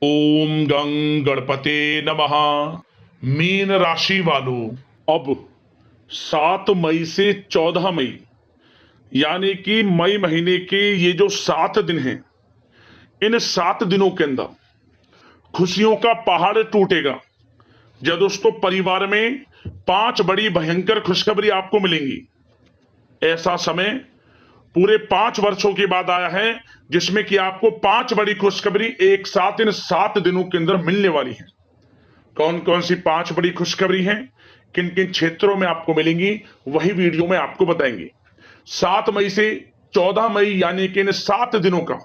ओम गं गणपते नमः। मीन राशि वालों, अब 7 मई से 14 मई यानी कि मई महीने के ये जो 7 दिन हैं, इन 7 दिनों के अंदर खुशियों का पहाड़ टूटेगा। जब दोस्तों परिवार में 5 बड़ी भयंकर खुशखबरी आपको मिलेंगी। ऐसा समय पूरे 5 वर्षों के बाद आया है जिसमें कि आपको 5 बड़ी खुशखबरी एक साथ इन 7 दिनों के अंदर मिलने वाली है। कौन कौन सी 5 बड़ी खुशखबरी हैं, किन किन क्षेत्रों में आपको मिलेंगी, वही वीडियो में आपको बताएंगे। 7 मई से 14 मई यानी कि इन 7 दिनों का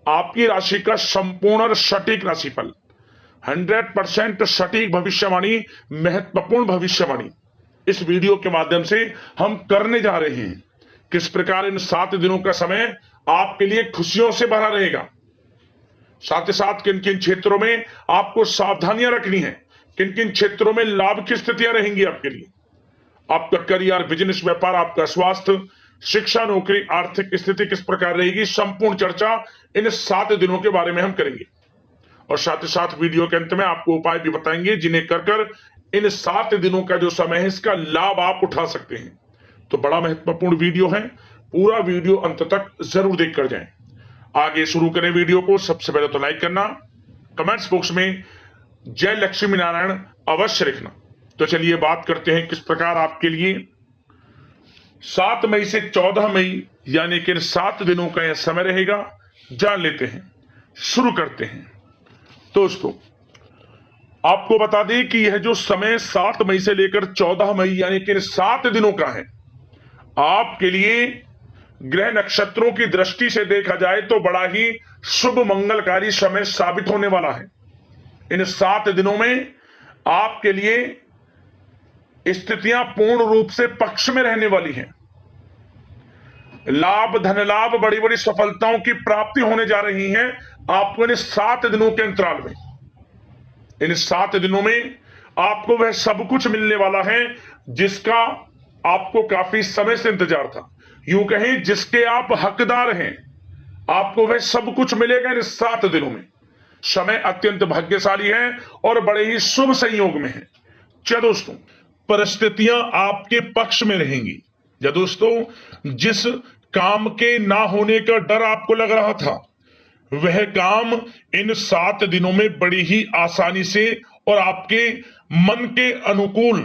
आपकी राशि का संपूर्ण और सटीक राशिफल, 100% सटीक भविष्यवाणी, महत्वपूर्ण भविष्यवाणी इस वीडियो के माध्यम से हम करने जा रहे हैं। किस प्रकार इन 7 दिनों का समय आपके लिए खुशियों से भरा रहेगा, साथ ही साथ किन किन क्षेत्रों में आपको सावधानियां रखनी है, किन किन क्षेत्रों में लाभ की स्थितियां रहेंगी आपके लिए, आपका करियर, बिजनेस, व्यापार, आपका स्वास्थ्य, शिक्षा, नौकरी, आर्थिक स्थिति किस प्रकार रहेगी, संपूर्ण चर्चा इन 7 दिनों के बारे में हम करेंगे। और साथ ही साथ वीडियो के अंत में आपको उपाय भी बताएंगे जिन्हें कर कर इन 7 दिनों का जो समय है इसका लाभ आप उठा सकते हैं। तो बड़ा महत्वपूर्ण वीडियो है, पूरा वीडियो अंत तक जरूर देख कर जाएं। आगे शुरू करें वीडियो को। सबसे पहले तो लाइक करना, कमेंट्स बॉक्स में जय लक्ष्मी नारायण अवश्य लिखना। तो चलिए बात करते हैं किस प्रकार आपके लिए 7 मई से 14 मई यानी कि 7 दिनों का यह समय रहेगा। जान लेते हैं, शुरू करते हैं। दोस्तों आपको बता दें कि यह जो समय 7 मई से लेकर 14 मई यानी कि 7 दिनों का है, आपके लिए ग्रह नक्षत्रों की दृष्टि से देखा जाए तो बड़ा ही शुभ मंगलकारी समय साबित होने वाला है। इन 7 दिनों में आपके लिए स्थितियां पूर्ण रूप से पक्ष में रहने वाली हैं। लाभ, धन लाभ, बड़ी बड़ी सफलताओं की प्राप्ति होने जा रही है आपको इन 7 दिनों के अंतराल में। इन 7 दिनों में आपको वह सब कुछ मिलने वाला है जिसका आपको काफी समय से इंतजार था, यूं कहें जिसके आप हकदार हैं। आपको वह सब कुछ मिलेगा इन 7 दिनों में। समय अत्यंत भाग्यशाली है और बड़े ही शुभ संयोग में है। क्या दोस्तों, परिस्थितियां आपके पक्ष में रहेंगी। या दोस्तों, जिस काम के ना होने का डर आपको लग रहा था, वह काम इन 7 दिनों में बड़ी ही आसानी से और आपके मन के अनुकूल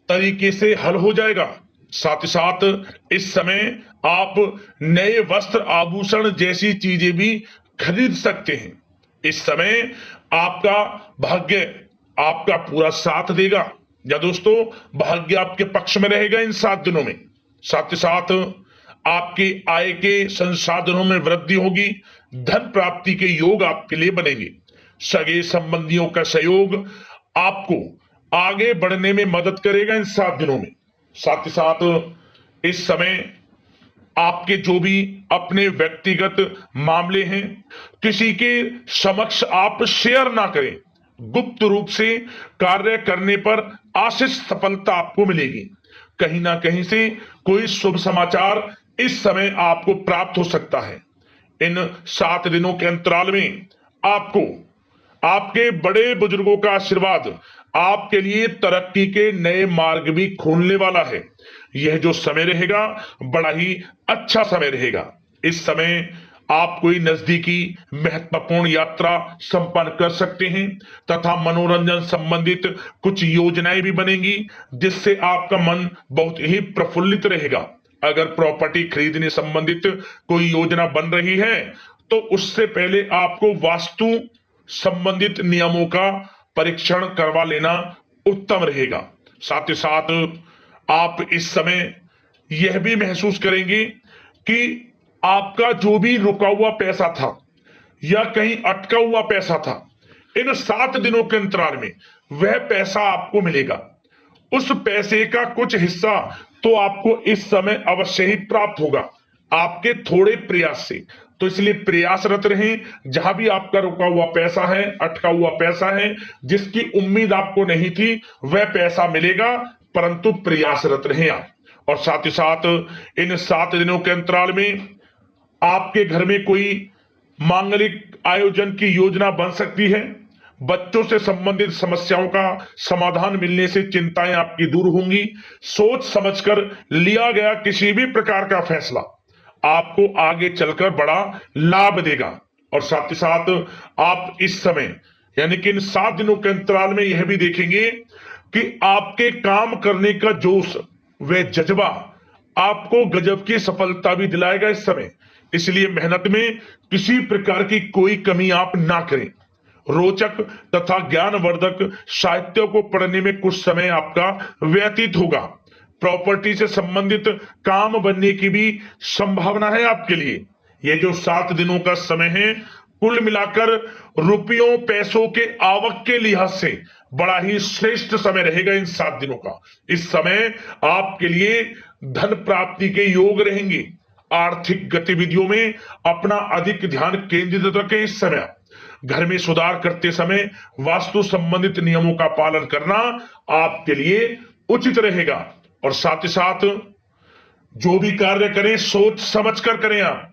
तरीके से हल हो जाएगा। साथ ही साथ इस समय आप नए वस्त्र, आभूषण जैसी चीजें भी खरीद सकते हैं। इस समय आपका भाग्य आपका पूरा साथ देगा। या दोस्तों, भाग्य आपके पक्ष में रहेगा इन 7 दिनों में। साथ ही साथ आपकी आय के संसाधनों में वृद्धि होगी। धन प्राप्ति के योग आपके लिए बनेंगे। सगे संबंधियों का सहयोग आपको आगे बढ़ने में मदद करेगा इन 7 दिनों में। साथ ही साथ इस समय आपके जो भी अपने व्यक्तिगत मामले हैं, किसी के समक्ष आप शेयर ना करें। गुप्त रूप से कार्य करने पर आशीष सफलता आपको मिलेगी। कहीं ना कहीं से कोई शुभ समाचार इस समय आपको प्राप्त हो सकता है। इन 7 दिनों के अंतराल में आपको आपके बड़े बुजुर्गों का आशीर्वाद आपके लिए तरक्की के नए मार्ग भी खोलने वाला है। यह जो समय रहेगा बड़ा ही अच्छा समय रहेगा। इस समय आप कोई नजदीकी महत्वपूर्ण यात्रा संपन्न कर सकते हैं तथा मनोरंजन संबंधित कुछ योजनाएं भी बनेंगी जिससे आपका मन बहुत ही प्रफुल्लित रहेगा। अगर प्रॉपर्टी खरीदने संबंधित कोई योजना बन रही है तो उससे पहले आपको वास्तु संबंधित नियमों का परीक्षण करवा लेना उत्तम रहेगा। साथ ही साथ आप इस समय यह भी महसूस करेंगे कि आपका जो भी रुका हुआ पैसा था या कहीं अटका हुआ पैसा था, इन 7 दिनों के अंतराल में वह पैसा आपको मिलेगा। उस पैसे का कुछ हिस्सा तो आपको इस समय अवश्य ही प्राप्त होगा आपके थोड़े प्रयास से। तो इसलिए प्रयासरत रहें। जहां भी आपका रुका हुआ पैसा है, अटका हुआ पैसा है, जिसकी उम्मीद आपको नहीं थी, वह पैसा मिलेगा, परंतु प्रयासरत रहें आप। और साथ ही साथ इन 7 दिनों के अंतराल में आपके घर में कोई मांगलिक आयोजन की योजना बन सकती है। बच्चों से संबंधित समस्याओं का समाधान मिलने से चिंताएं आपकी दूर होंगी। सोच समझकर लिया गया किसी भी प्रकार का फैसला आपको आगे चलकर बड़ा लाभ देगा। और साथ ही साथ आप इस समय यानी कि इन 7 दिनों के अंतराल में यह भी देखेंगे कि आपके काम करने का जोश व जज्बा आपको गजब की सफलता भी दिलाएगा इस समय। इसलिए मेहनत में किसी प्रकार की कोई कमी आप ना करें। रोचक तथा ज्ञानवर्धक साहित्य को पढ़ने में कुछ समय आपका व्यतीत होगा। प्रॉपर्टी से संबंधित काम बनने की भी संभावना है आपके लिए। ये जो 7 दिनों का समय है, कुल मिलाकर रुपयों पैसों के आवक के लिहाज से बड़ा ही श्रेष्ठ समय रहेगा इन 7 दिनों का। इस समय आपके लिए धन प्राप्ति के योग रहेंगे। आर्थिक गतिविधियों में अपना अधिक ध्यान केंद्रित रखें। इस समय घर में सुधार करते समय वास्तु संबंधित नियमों का पालन करना आपके लिए उचित रहेगा। और साथ ही साथ जो भी कार्य करें सोच समझ कर करें। आप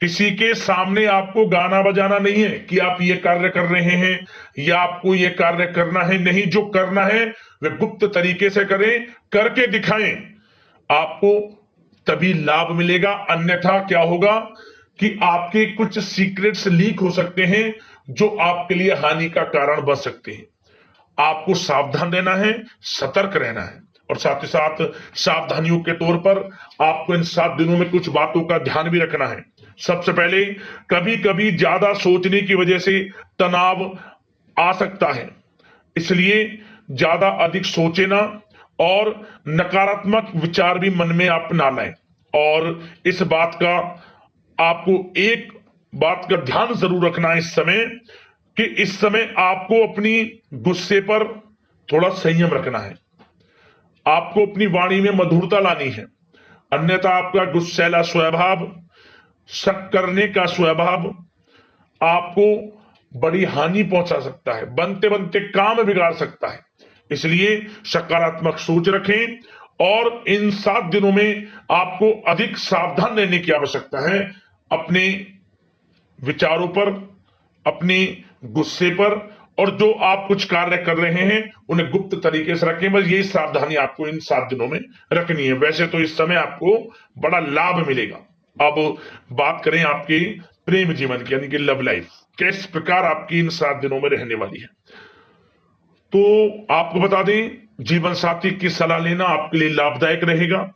किसी के सामने आपको गाना बजाना नहीं है कि आप ये कार्य कर रहे हैं या आपको ये कार्य करना है। नहीं, जो करना है वह गुप्त तरीके से करें, करके दिखाएं। आपको तभी लाभ मिलेगा। अन्यथा क्या होगा कि आपके कुछ सीक्रेट्स लीक हो सकते हैं जो आपके लिए हानि का कारण बन सकते हैं। आपको सावधान रहना है, सतर्क रहना है। और साथ ही साथ सावधानियों के तौर पर आपको इन 7 दिनों में कुछ बातों का ध्यान भी रखना है। सबसे पहले, कभी कभी ज्यादा सोचने की वजह से तनाव आ सकता है, इसलिए ज्यादा अधिक सोचे ना और नकारात्मक विचार भी मन में आप ना लाएं। और इस बात का आपको एक बात का ध्यान जरूर रखना है इस समय कि इस समय आपको अपनी गुस्से पर थोड़ा संयम रखना है। आपको अपनी वाणी में मधुरता लानी है, अन्यथा आपका गुस्सैला स्वभाव, शक करने का स्वभाव आपको बड़ी हानि पहुंचा सकता है, बनते बनते काम बिगाड़ सकता है। इसलिए सकारात्मक सोच रखें और इन 7 दिनों में आपको अधिक सावधान रहने की आवश्यकता है। अपने विचारों पर, अपने गुस्से पर, और जो आप कुछ कार्य कर रहे हैं उन्हें गुप्त तरीके से रखें। बस यही सावधानी आपको इन 7 दिनों में रखनी है। वैसे तो इस समय आपको बड़ा लाभ मिलेगा। अब बात करें आपके प्रेम जीवन की, यानी कि लव लाइफ किस प्रकार आपकी इन 7 दिनों में रहने वाली है। तो आपको बता दें, जीवन साथी की सलाह लेना आपके लिए लाभदायक रहेगा।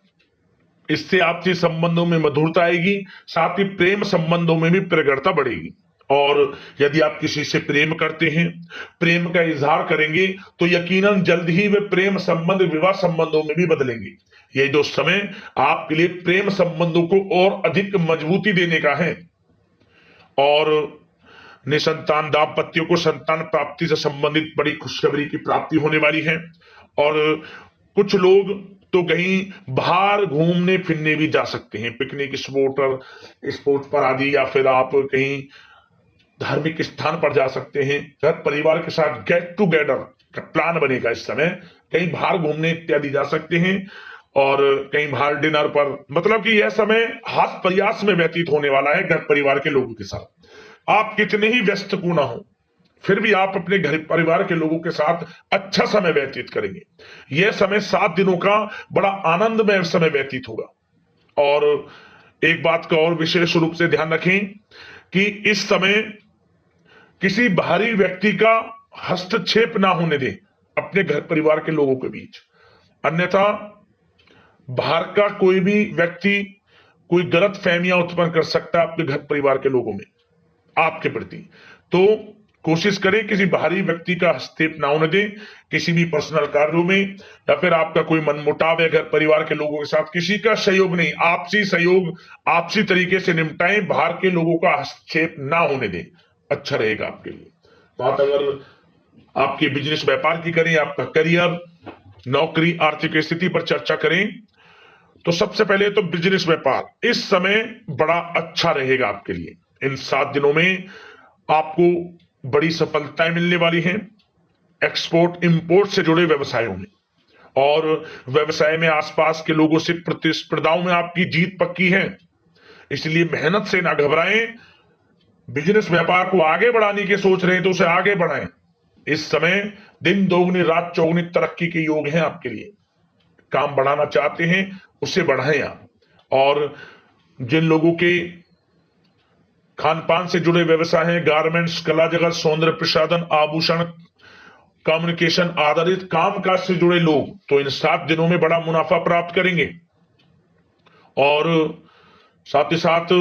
इससे आपसे संबंधों में मधुरता आएगी, साथ ही प्रेम संबंधों में भी प्रगाढ़ता बढ़ेगी। और यदि आप किसी से प्रेम करते हैं, प्रेम का इजहार करेंगे, तो यकीनन जल्द ही वे प्रेम संबंध विवाह संबंधों में भी बदलेंगे। ये जो समय आपके लिए प्रेम संबंधों को और अधिक मजबूती देने का है। और निसंतान दाम्पत्यों को संतान प्राप्ति से संबंधित बड़ी खुशखबरी की प्राप्ति होने वाली है। और कुछ लोग तो कहीं बाहर घूमने फिरने भी जा सकते हैं, पिकनिक स्पॉट पर आदि, या फिर आप कहीं धार्मिक स्थान पर जा सकते हैं। घर परिवार के साथ गेट टुगेदर का प्लान बनेगा इस समय। कहीं बाहर घूमने इत्यादि जा सकते हैं और कहीं बाहर डिनर पर, मतलब कि यह समय हास प्रयास में व्यतीत होने वाला है घर परिवार के लोगों के साथ। आप कितने ही व्यस्त क्यों ना हो, फिर भी आप अपने घर परिवार के लोगों के साथ अच्छा समय व्यतीत करेंगे। यह समय 7 दिनों का बड़ा आनंदमय समय व्यतीत होगा। और एक बात का और विशेष रूप से ध्यान रखें कि इस समय किसी बाहरी व्यक्ति का हस्तक्षेप ना होने दें अपने घर परिवार के लोगों के बीच। अन्यथा बाहर का कोई भी व्यक्ति कोई गलत फहमियां उत्पन्न कर सकता है अपने घर परिवार के लोगों में आपके प्रति। तो कोशिश करें किसी बाहरी व्यक्ति का हस्तक्षेप ना होने दें किसी भी पर्सनल कार्यों में, या फिर आपका कोई मनमुटाव है घर परिवार के लोगों के साथ, किसी का सहयोग नहीं, आपसी सहयोग आपसी तरीके से निपटाएं। बाहर के लोगों का हस्तक्षेप ना होने दें, अच्छा रहेगा आपके लिए। बात अगर आपके बिजनेस व्यापार की करें, आपका करियर, नौकरी, आर्थिक स्थिति पर चर्चा करें, तो सबसे पहले तो बिजनेस व्यापार इस समय बड़ा अच्छा रहेगा आपके लिए। इन 7 दिनों में आपको बड़ी सफलताएं मिलने वाली हैं एक्सपोर्ट इंपोर्ट से जुड़े व्यवसायों में। और व्यवसाय में आसपास के लोगों से प्रतिस्पर्धाओं में आपकी जीत पक्की है, इसलिए मेहनत से ना घबराएं। बिजनेस व्यापार को आगे बढ़ाने की सोच रहे हैं तो उसे आगे बढ़ाएं। इस समय दिन दोगुनी रात चौगुनी तरक्की के योग हैं आपके लिए। काम बढ़ाना चाहते हैं उसे बढ़ाएं आप। और जिन लोगों के खान पान से जुड़े व्यवसाय हैं, गारमेंट्स, कला जगत, सौंदर्य प्रसाधन, आभूषण, कम्युनिकेशन आधारित कामकाज से जुड़े लोग तो इन 7 दिनों में बड़ा मुनाफा प्राप्त करेंगे। और साथ ही साथ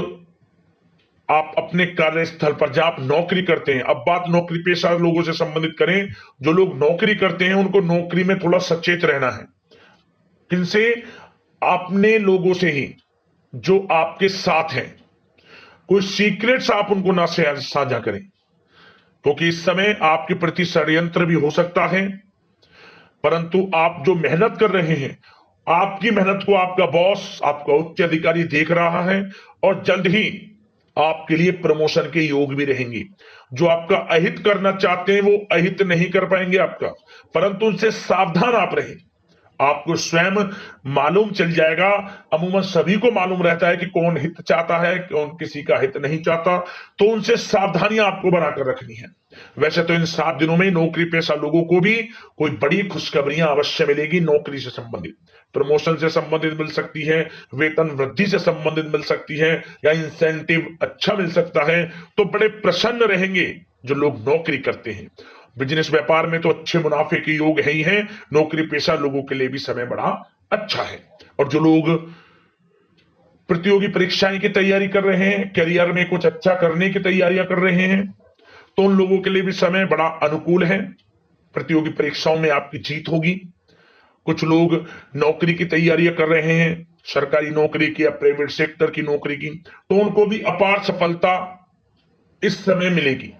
आप अपने कार्यस्थल पर जहां आप नौकरी करते हैं, अब बात नौकरी पेशा लोगों से संबंधित करें, जो लोग नौकरी करते हैं उनको नौकरी में थोड़ा सचेत रहना है। किनसे? अपने लोगों से ही जो आपके साथ हैं। कोई सीक्रेट्स आप उनको ना साझा करें, क्योंकि इस समय आपके प्रति षड्यंत्र भी हो सकता है। परंतु आप जो मेहनत कर रहे हैं, आपकी मेहनत को आपका बॉस, आपका उच्च अधिकारी देख रहा है और जल्द ही आपके लिए प्रमोशन के योग भी रहेंगे। जो आपका अहित करना चाहते हैं वो अहित नहीं कर पाएंगे आपका, परंतु उनसे सावधान आप रहें। आपको स्वयं मालूम चल जाएगा। अमूमन सभी को मालूम रहता है कि कौन हित चाहता है, कौन किसी का हित नहीं चाहता, तो उनसे सावधानियां आपको बनाकर रखनी है। वैसे तो इन 7 दिनों में नौकरी पेशा लोगों को भी कोई बड़ी खुशखबरियां अवश्य मिलेगी। नौकरी से संबंधित, प्रमोशन से संबंधित मिल सकती है, वेतन वृद्धि से संबंधित मिल सकती है, या इंसेंटिव अच्छा मिल सकता है। तो बड़े प्रसन्न रहेंगे जो लोग नौकरी करते हैं। बिजनेस व्यापार में तो अच्छे मुनाफे के योग है ही हैं। नौकरी पेशा लोगों के लिए भी समय बड़ा अच्छा है। और जो लोग प्रतियोगी परीक्षाएं की तैयारी कर रहे हैं, करियर में कुछ अच्छा करने की तैयारियां कर रहे हैं, तो उन लोगों के लिए भी समय बड़ा अनुकूल है। प्रतियोगी परीक्षाओं में आपकी जीत होगी। कुछ लोग नौकरी की तैयारियां कर रहे हैं, सरकारी नौकरी की या प्राइवेट सेक्टर की नौकरी की, तो उनको भी अपार सफलता इस समय मिलेगी।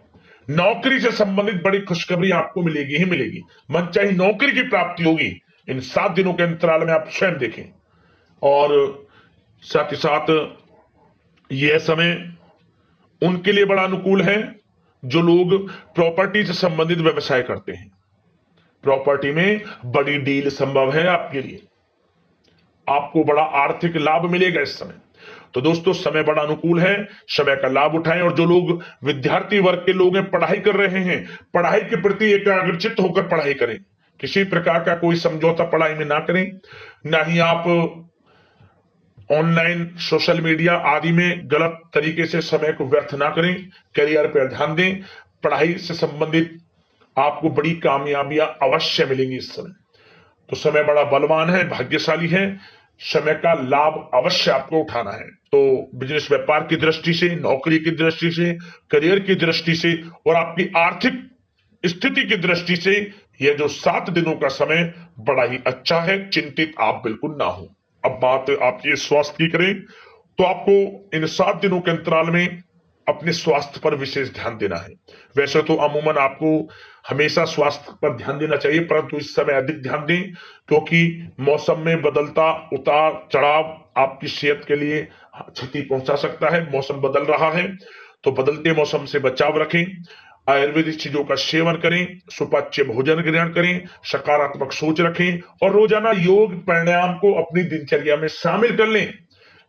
नौकरी से संबंधित बड़ी खुशखबरी आपको मिलेगी ही मिलेगी। मनचाही नौकरी की प्राप्ति होगी इन 7 दिनों के अंतराल में, आप स्वयं देखें। और साथ ही साथ यह समय उनके लिए बड़ा अनुकूल है जो लोग प्रॉपर्टी से संबंधित व्यवसाय करते हैं। प्रॉपर्टी में बड़ी डील संभव है आपके लिए, आपको बड़ा आर्थिक लाभ मिलेगा इस समय। तो दोस्तों समय बड़ा अनुकूल है, समय का लाभ उठाएं। और जो लोग विद्यार्थी वर्ग के लोग हैं, पढ़ाई कर रहे हैं, पढ़ाई के प्रति एकाग्रचित्त होकर पढ़ाई करें। किसी प्रकार का कोई समझौता पढ़ाई में ना करें, ना ही आप ऑनलाइन सोशल मीडिया आदि में गलत तरीके से समय को व्यर्थ ना करें। करियर पर ध्यान दें। पढ़ाई से संबंधित आपको बड़ी कामयाबियां अवश्य मिलेंगी इस समय। तो समय बड़ा बलवान है, भाग्यशाली है। समय का लाभ अवश्य आपको उठाना है। तो बिजनेस व्यापार की दृष्टि से, नौकरी की दृष्टि से, करियर की दृष्टि से और आपकी आर्थिक स्थिति की दृष्टि से यह जो 7 दिनों का समय बड़ा ही अच्छा है। चिंतित आप बिल्कुल ना हो। अब बात आपके स्वास्थ्य की करें तो आपको इन 7 दिनों के अंतराल में अपने स्वास्थ्य पर विशेष ध्यान देना है। वैसे तो अमूमन आपको हमेशा स्वास्थ्य पर ध्यान देना चाहिए, परंतु इस समय अधिक ध्यान दें, क्योंकि मौसम में बदलता उतार चढ़ाव आपकी सेहत के लिए क्षति पहुंचा सकता है। मौसम बदल रहा है तो बदलते मौसम से बचाव रखें। आयुर्वेदिक चीजों का सेवन करें, सुपाच्य भोजन ग्रहण करें, सकारात्मक सोच रखें और रोजाना योग प्राणायाम को अपनी दिनचर्या में शामिल कर लें।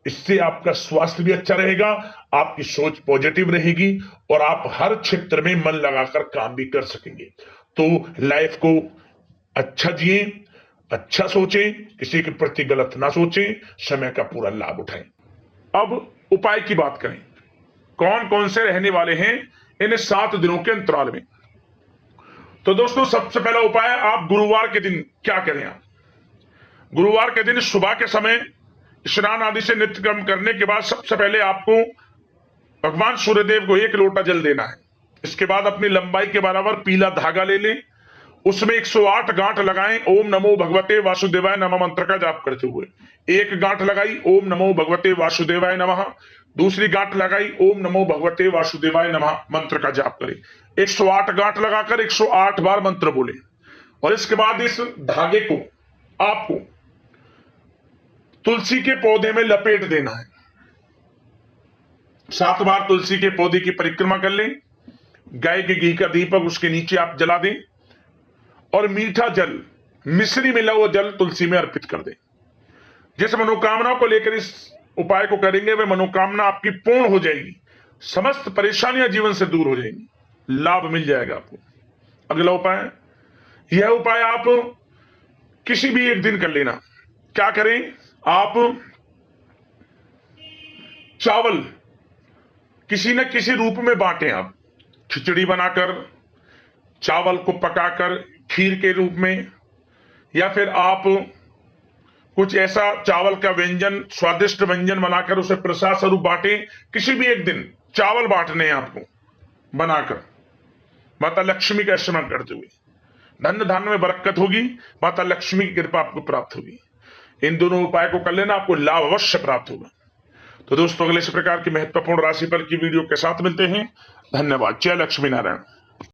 इससे आपका स्वास्थ्य भी अच्छा रहेगा, आपकी सोच पॉजिटिव रहेगी और आप हर क्षेत्र में मन लगाकर काम भी कर सकेंगे। तो लाइफ को अच्छा जिए, अच्छा सोचें, किसी के प्रति गलत ना सोचें, समय का पूरा लाभ उठाएं। अब उपाय की बात करें, कौन कौन से रहने वाले हैं इन 7 दिनों के अंतराल में। तो दोस्तों सबसे पहला उपाय, आप गुरुवार के दिन क्या करें। आप गुरुवार के दिन सुबह के समय स्नान आदि से नित्य कर्म करने के बाद सबसे पहले आपको भगवान सूर्यदेव को 1 लोटा जल देना है। इसके बाद अपनी लंबाई के बराबर पीला धागा ले लें, उसमें 108 गांठ लगाएं। ओम नमो भगवते वासुदेवाय नमः मंत्र का जाप करते हुए 1 गांठ लगाई, ओम नमो भगवते वासुदेवाय नमः। दूसरी गांठ लगाई, ओम नमो भगवते वासुदेवाय नमः मंत्र का जाप करें। 108 गांठ लगाकर 108 बार मंत्र बोले और इसके बाद इस धागे को आपको तुलसी के पौधे में लपेट देना है। 7 बार तुलसी के पौधे की परिक्रमा कर लें। गाय के घी का दीपक उसके नीचे आप जला दें और मीठा जल, मिश्री मिला हुआ जल तुलसी में अर्पित कर दें। जिस मनोकामना को लेकर इस उपाय को करेंगे वह मनोकामना आपकी पूर्ण हो जाएगी। समस्त परेशानियां जीवन से दूर हो जाएंगी, लाभ मिल जाएगा आपको। अगला उपाय, यह उपाय आप किसी भी एक दिन कर लेना। क्या करें, आप चावल किसी न किसी रूप में बांटें। आप खिचड़ी बनाकर, चावल को पकाकर खीर के रूप में, या फिर आप कुछ ऐसा चावल का व्यंजन, स्वादिष्ट व्यंजन बनाकर उसे प्रसाद स्वरूप बांटें। किसी भी एक दिन चावल बांटने हैं आपको बनाकर, माता लक्ष्मी का स्मरण करते हुए। धन धान्य में बरकत होगी, माता लक्ष्मी की कृपा आपको प्राप्त होगी। इन दोनों उपाय को कर लेना, आपको लाभ अवश्य प्राप्त होगा। तो दोस्तों, अगले इस प्रकार की महत्वपूर्ण राशिफल की वीडियो के साथ मिलते हैं। धन्यवाद। जय लक्ष्मी नारायण।